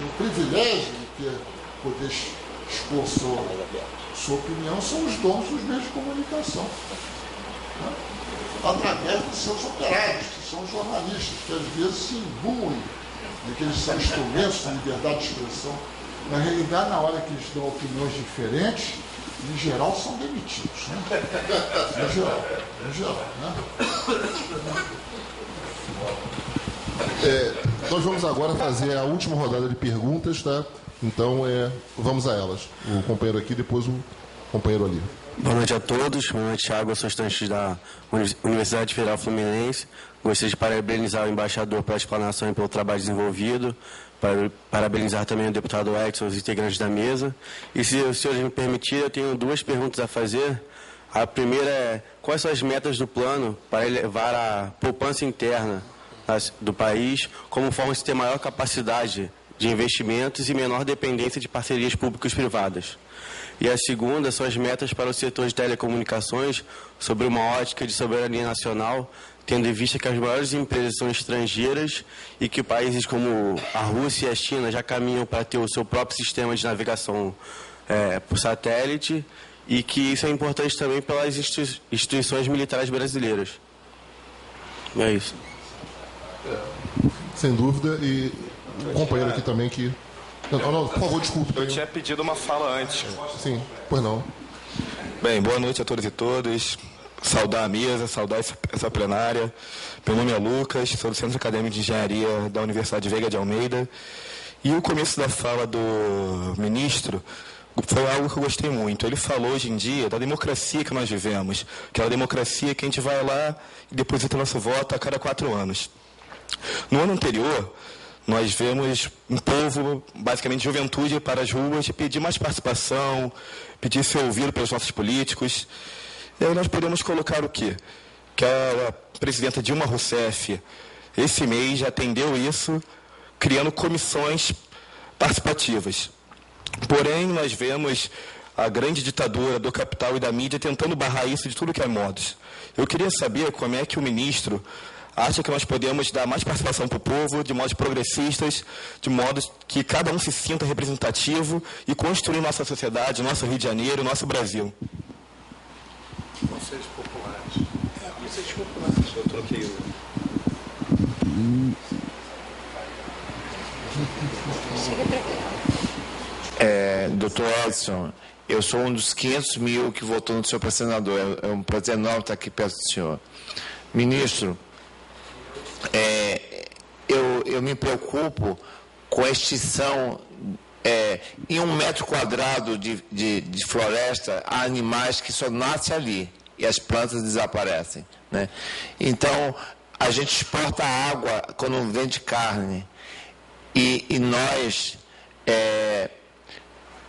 tem o privilégio de poder expor sua opinião, são os donos dos meios de comunicação, né? Através dos seus operários, que são jornalistas, que às vezes se imbuem de que eles são instrumentos de liberdade de expressão. Na realidade, na hora que eles dão opiniões diferentes, em geral são demitidos, né? Em geral, né? Nós vamos agora fazer a última rodada de perguntas, tá? Então, vamos a elas. O companheiro aqui, depois o companheiro ali. Boa noite a todos. Meu nome é Thiago, eu sou estudante da Universidade Federal Fluminense. Gostaria de parabenizar o embaixador pela explanação e pelo trabalho desenvolvido. Parabenizar também o deputado Edson e os integrantes da mesa. E se os senhores me permitirem, eu tenho duas perguntas a fazer. A primeira é: quais são as metas do plano para elevar a poupança interna do país como forma de ter maior capacidade de investimentos e menor dependência de parcerias públicas-privadas? E a segunda são as metas para o setor de telecomunicações sobre uma ótica de soberania nacional, tendo em vista que as maiores empresas são estrangeiras e que países como a Rússia e a China já caminham para ter o seu próprio sistema de navegação por satélite, e que isso é importante também pelas instituições militares brasileiras. É isso. Sem dúvida. E o companheiro aqui também que... Não, por favor, desculpe. Eu tinha pedido uma fala antes. Sim, pois não. Bem, boa noite a todos e todas. Saudar a mesa, saudar essa plenária. Meu nome é Lucas, sou do Centro Acadêmico de Engenharia da Universidade Veiga de Almeida. E o começo da fala do ministro foi algo que eu gostei muito. Ele falou hoje em dia da democracia que nós vivemos, aquela democracia que a gente vai lá e deposita nosso voto a cada 4 anos. No ano anterior, nós vemos um povo, basicamente juventude, para as ruas e pedir mais participação, pedir ser ouvido pelos nossos políticos. E aí nós podemos colocar o quê? Que a presidenta Dilma Rousseff, esse mês, já atendeu isso, criando comissões participativas. Porém, nós vemos a grande ditadura do capital e da mídia tentando barrar isso de tudo que é modos. Eu queria saber como é que o ministro acha que nós podemos dar mais participação para o povo, de modos progressistas, de modos que cada um se sinta representativo e construir nossa sociedade, nosso Rio de Janeiro, nosso Brasil. Conselhos populares. Conselhos populares. Eu troquei o... Doutor Edson, eu sou um dos 500 mil que votou no senhor para senador. É um prazer enorme estar aqui perto do senhor. Ministro, eu me preocupo com a extinção em 1 metro quadrado de floresta, há animais que só nascem ali e as plantas desaparecem, né? Então, a gente exporta água quando vende carne e nós...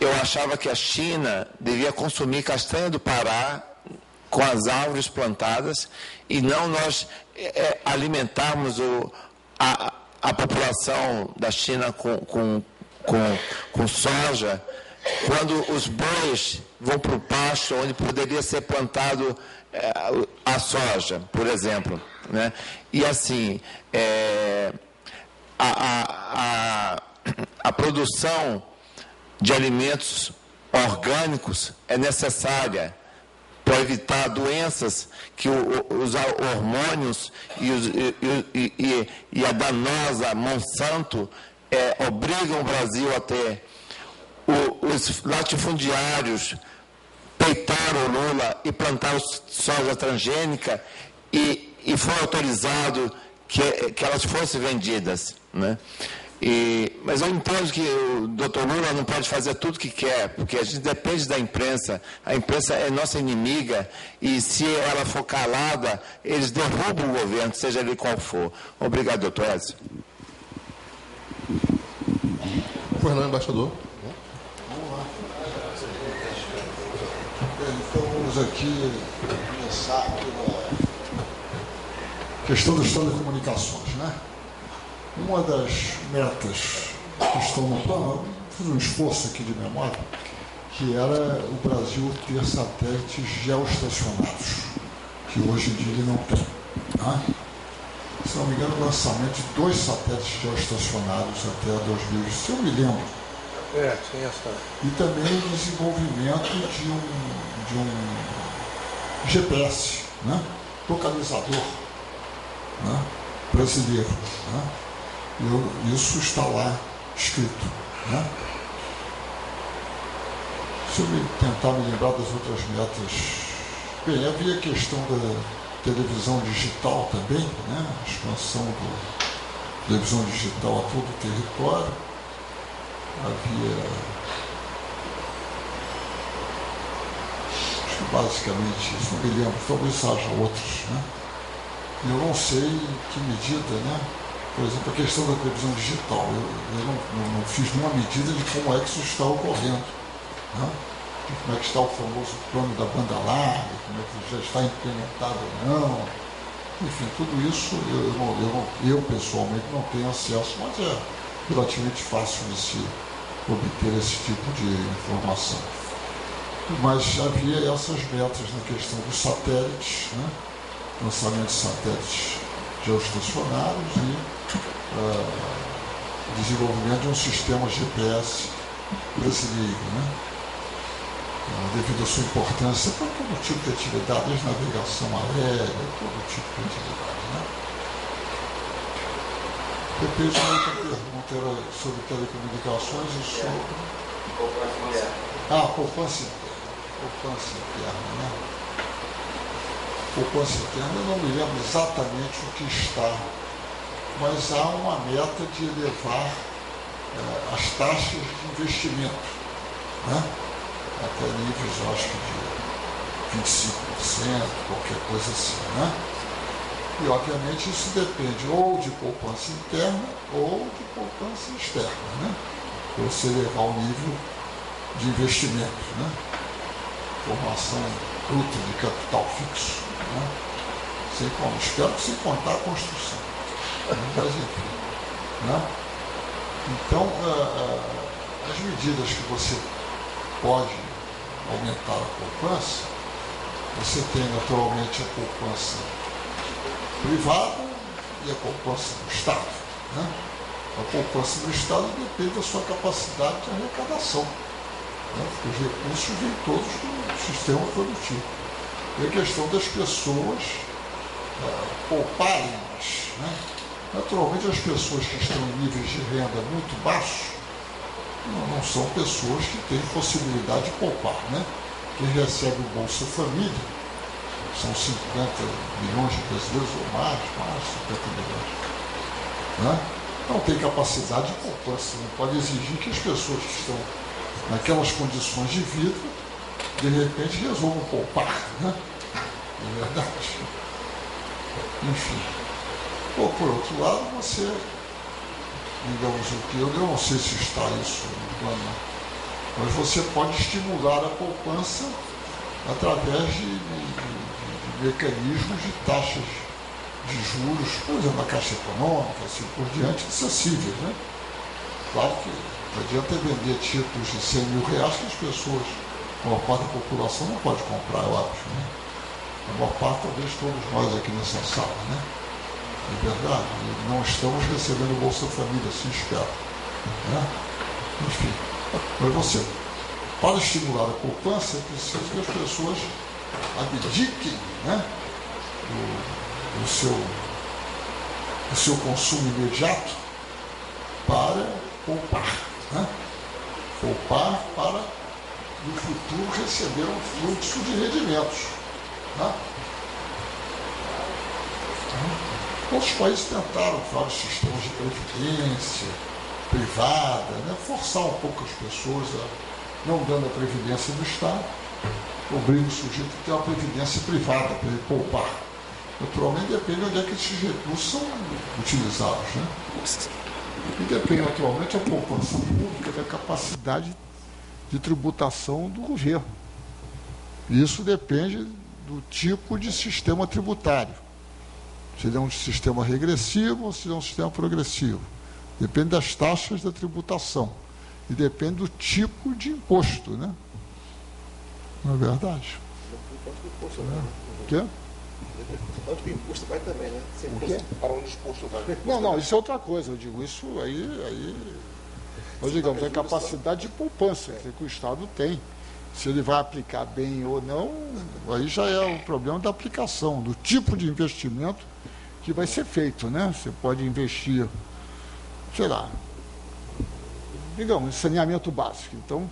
eu achava que a China devia consumir castanha do Pará com as árvores plantadas e não nós alimentarmos a população da China com soja, quando os bois vão para o pasto onde poderia ser plantado a soja, por exemplo, né? E assim, a produção de alimentos orgânicos é necessária para evitar doenças que os hormônios e a danosa Monsanto obrigam o Brasil a ter. Os latifundiários peitaram o Lula e plantaram soja transgênica e foi autorizado que elas fossem vendidas, né? Mas eu entendo que o doutor Lula não pode fazer tudo o que quer, porque a gente depende da imprensa. A imprensa é nossa inimiga e, se ela for calada, eles derrubam o governo, seja ele qual for. Obrigado, doutor Edson. Fernando, embaixador. Vamos lá. Então, vamos aqui começar pela questão das telecomunicações, né? Uma das metas que estão no plano, fiz um esforço aqui de memória, que era o Brasil ter satélites geoestacionados, que hoje em dia ele não tem. Tá? se não me engano, o lançamento de 2 satélites geoestacionários até 2000, se eu me lembro. Tem essa. E também o desenvolvimento de um GPS, né? Localizador, né? Brasileiro. Né? Isso está lá escrito. Né? Se eu tentar me lembrar das outras metas, bem, havia a questão da televisão digital também, né? A expansão da televisão digital a todo o território. Havia, acho que basicamente isso, não me lembro, talvez haja outros, né? Eu não sei em que medida, né? Por exemplo, a questão da televisão digital, eu não fiz nenhuma medida de como é que isso está ocorrendo, né? De como é que está o famoso plano da banda larga, como é que já está implementado ou não. Enfim, tudo isso eu pessoalmente não tenho acesso, mas é relativamente fácil de se obter esse tipo de informação. Mas havia essas metas na questão dos satélites, né? Lançamento de satélites geoestacionários e desenvolvimento de um sistema GPS brasileiro, né? Devido à sua importância para todo tipo de atividade, desde navegação aérea, todo tipo de atividade. Né? Depois, uma outra pergunta era sobre telecomunicações e sobre... poupança interna. Poupança interna, né? Poupança interna, eu não me lembro exatamente o que está, mas há uma meta de elevar as taxas de investimento, né? Até níveis, eu acho que de 25%, qualquer coisa assim, né? E, obviamente, isso depende ou de poupança interna ou de poupança externa, né? Para você elevar o nível de investimento, né? Formação bruta de capital fixo, né? Espero que sem contar a construção. Mas, enfim, né? Então, as medidas que você pode aumentar a poupança, você tem naturalmente a poupança privada e a poupança do Estado. Né? A poupança do Estado depende da sua capacidade de arrecadação, né? Porque os recursos vêm todos do sistema produtivo. E a questão das pessoas pouparem mais. Né? Naturalmente, as pessoas que estão em níveis de renda muito baixos não são pessoas que têm possibilidade de poupar, né? Quem recebe o Bolsa Família, são 50 milhões de brasileiros ou mais 50 milhões, né? Não tem capacidade de poupança, não pode exigir que as pessoas que estão naquelas condições de vida, de repente resolvam poupar, né? É verdade. Enfim. Ou, por outro lado, você... digamos o que, eu não sei se está isso no plano, mas você pode estimular a poupança através de mecanismos de taxas de juros, por exemplo, na Caixa Econômica, assim por diante, acessíveis, né? Claro que não adianta vender títulos de 100 mil reais que as pessoas, a maior parte da população não pode comprar, eu acho, né? A maior parte, talvez todos nós aqui nessa sala, né? É verdade, não estamos recebendo o Bolsa Família, assim espero. Né? Enfim, mas você, para estimular a poupança, é preciso que as pessoas abdiquem, né, do seu consumo imediato para poupar. Né? Poupar para, no futuro, receber um fluxo de rendimentos. Né? Outros países tentaram vários sistemas de previdência privada, né? Forçar um pouco as pessoas a, não dando a previdência do Estado, obriga o sujeito a ter uma previdência privada para ele poupar. Naturalmente depende de onde é que esses recursos são utilizados. Né? E depende naturalmente da poupança pública, da capacidade de tributação do governo. Isso depende do tipo de sistema tributário. Se ele é um sistema regressivo ou se é um sistema progressivo. Depende das taxas da tributação. E depende do tipo de imposto, né? Não é verdade? Não importa o imposto, O quê? Onde o imposto vai também, né? O quê? Para onde o imposto vai? Não, isso é outra coisa. Eu digo, isso aí nós digamos, é a capacidade de poupança que o Estado tem. Se ele vai aplicar bem ou não, aí já é o problema da aplicação, do tipo de investimento que vai ser feito, né? Você pode investir, sei lá, digamos, em saneamento básico. Então,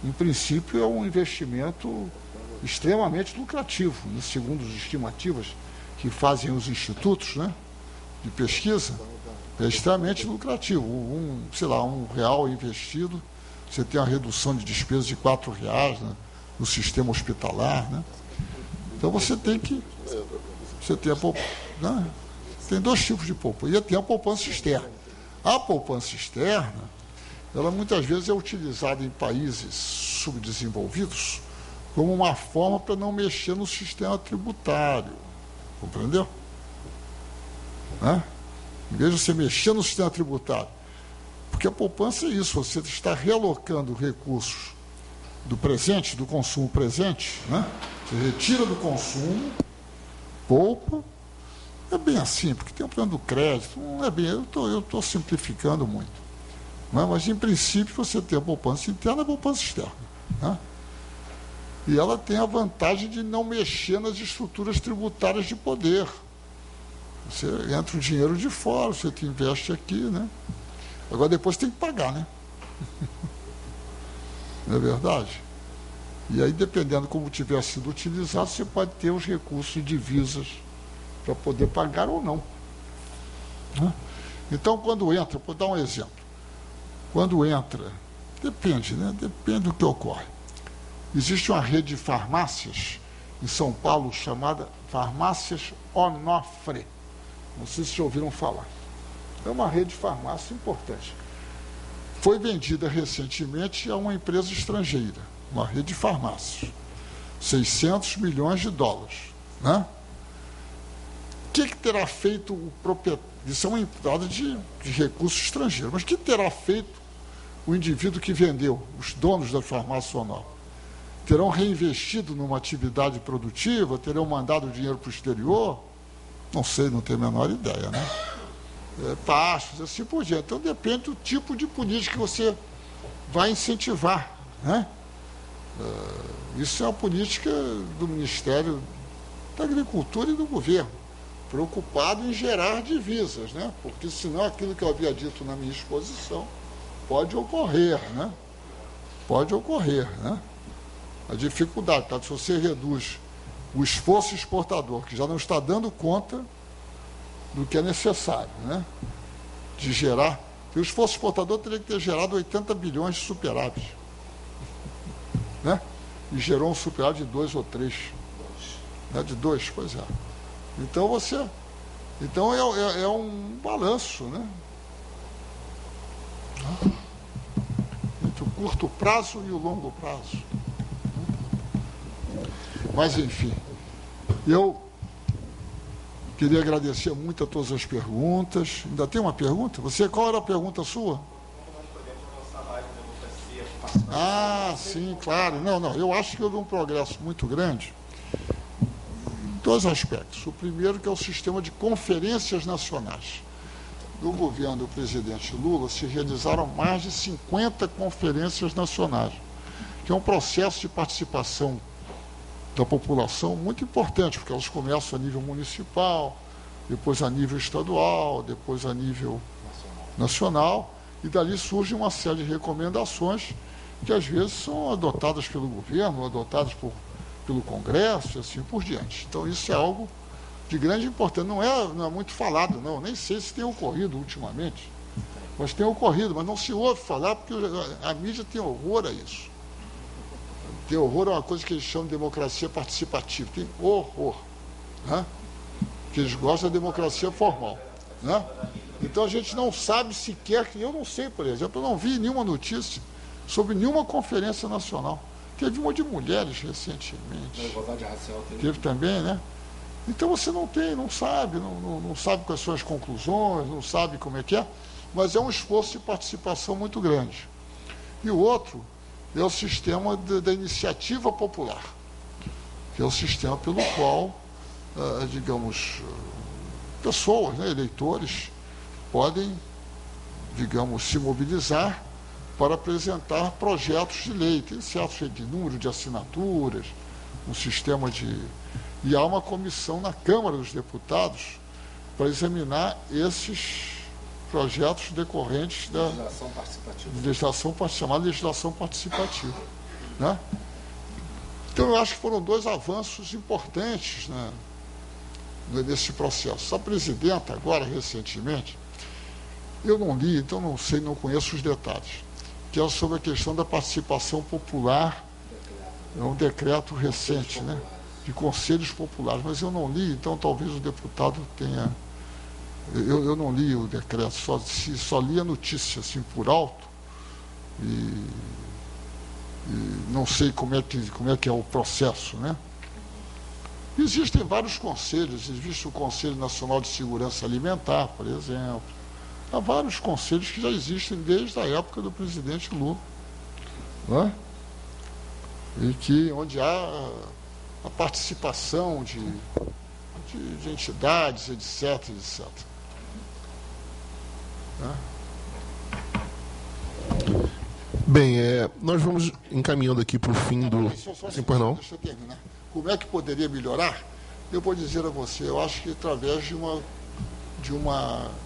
em princípio, é um investimento extremamente lucrativo, né? Segundo as estimativas que fazem os institutos, né, de pesquisa, é extremamente lucrativo. Sei lá, R$1 investido, você tem uma redução de despesas de R$4, né, no sistema hospitalar, né? Então você tem que... Você tem a poupança, né? Tem dois tipos de poupança. E tem a poupança externa. A poupança externa, ela muitas vezes é utilizada em países subdesenvolvidos como uma forma para não mexer no sistema tributário. Compreendeu? Né? Em vez de você mexer no sistema tributário. Porque a poupança é isso, você está realocando recursos do presente, do consumo presente, né? Você retira do consumo, poupa. É bem assim, porque tem o plano do crédito, não é bem, eu estou simplificando muito. Né? Mas, em princípio, você tem a poupança interna e a poupança externa. Né? E ela tem a vantagem de não mexer nas estruturas tributárias de poder. Você entra o dinheiro de fora, você te investe aqui, né? Agora depois tem que pagar, né? Não é verdade? E aí, dependendo como tiver sido utilizado, você pode ter os recursos de divisas para poder pagar ou não. Né? Então, quando entra, vou dar um exemplo. Quando entra, depende, né? Depende do que ocorre. Existe uma rede de farmácias em São Paulo chamada Farmácias Onofre. Não sei se já ouviram falar. É uma rede de farmácia importante. Foi vendida recentemente a uma empresa estrangeira, uma rede de farmácias. 600 milhões de dólares. Né? O que terá feito o proprietário? Isso é uma entrada de recursos estrangeiros. Mas o que terá feito o indivíduo que vendeu, os donos da farmácia Onofre? Terão reinvestido numa atividade produtiva? Terão mandado o dinheiro para o exterior? Não sei, não tenho a menor ideia, né? Passos, assim por diante. Então depende do tipo de política que você vai incentivar, né? Isso é uma política do Ministério da Agricultura e do governo, preocupado em gerar divisas, né? Porque senão aquilo que eu havia dito na minha exposição pode ocorrer, né? Pode ocorrer, né? A dificuldade, tá? Se você reduz o esforço exportador, que já não está dando conta do que é necessário, né? De gerar. E o esforço exportador teria que ter gerado 80 bilhões de superávit. Né? E gerou um superávit de 2 ou 3. Né? De 2, pois é. Então Então é um balanço, né? Entre o curto prazo e o longo prazo. Mas, enfim, eu queria agradecer muito a todas as perguntas. Ainda tem uma pergunta? Qual era a pergunta sua? Ah, sim, claro. Não, eu acho que houve um progresso muito grande em dois aspectos. O primeiro, que é o sistema de conferências nacionais. No governo do presidente Lula, se realizaram mais de 50 conferências nacionais, que é um processo de participação da população muito importante, porque elas começam a nível municipal, depois a nível estadual, depois a nível nacional, e dali surge uma série de recomendações que às vezes são adotadas pelo governo, adotadas pelo Congresso e assim por diante. Então isso é algo de grande importância. Não é muito falado, não. Nem sei se tem ocorrido ultimamente, mas tem ocorrido, mas não se ouve falar porque a mídia tem horror a isso. Tem horror a uma coisa que eles chamam de democracia participativa. Tem horror. Né? Que eles gostam da democracia formal. Né? Então a gente não sabe sequer, que eu não sei, por exemplo, eu não vi nenhuma notícia sobre nenhuma conferência nacional. Teve uma de mulheres recentemente. Igualdade racial teve também, né? Então você não sabe, não sabe quais são as conclusões, não sabe como é que é, mas é um esforço de participação muito grande. E o outro é o sistema da iniciativa popular, que é o sistema pelo qual digamos, pessoas, né, eleitores, podem, digamos, se mobilizar para apresentar projetos de lei. Tem certo de número de assinaturas, um sistema de... E há uma comissão na Câmara dos Deputados para examinar esses projetos decorrentes da chamada legislação participativa. Né? Então, eu acho que foram 2 avanços importantes, né, nesse processo. A presidenta, agora, recentemente, eu não li, então não sei, não conheço os detalhes, que é sobre a questão da participação popular, é um decreto recente, né, de conselhos populares, mas eu não li, então talvez o deputado tenha... Eu não li o decreto, só li a notícia, assim, por alto, e não sei como é que é o processo, né? Existem vários conselhos, existe o Conselho Nacional de Segurança Alimentar, por exemplo. Há vários conselhos que já existem desde a época do presidente Lula, né? E onde há a participação de entidades, etc, etc. Né? Bem, nós vamos encaminhando aqui para o fim do... Sim, pois não? Deixa eu terminar. Como é que poderia melhorar? Eu vou dizer a você, eu acho que através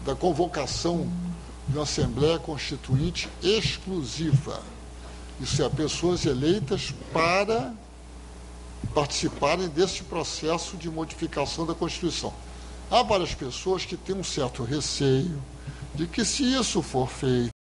da convocação de uma Assembleia Constituinte exclusiva. Isso é, pessoas eleitas para participarem desse processo de modificação da Constituição. Há várias pessoas que têm um certo receio de que, se isso for feito,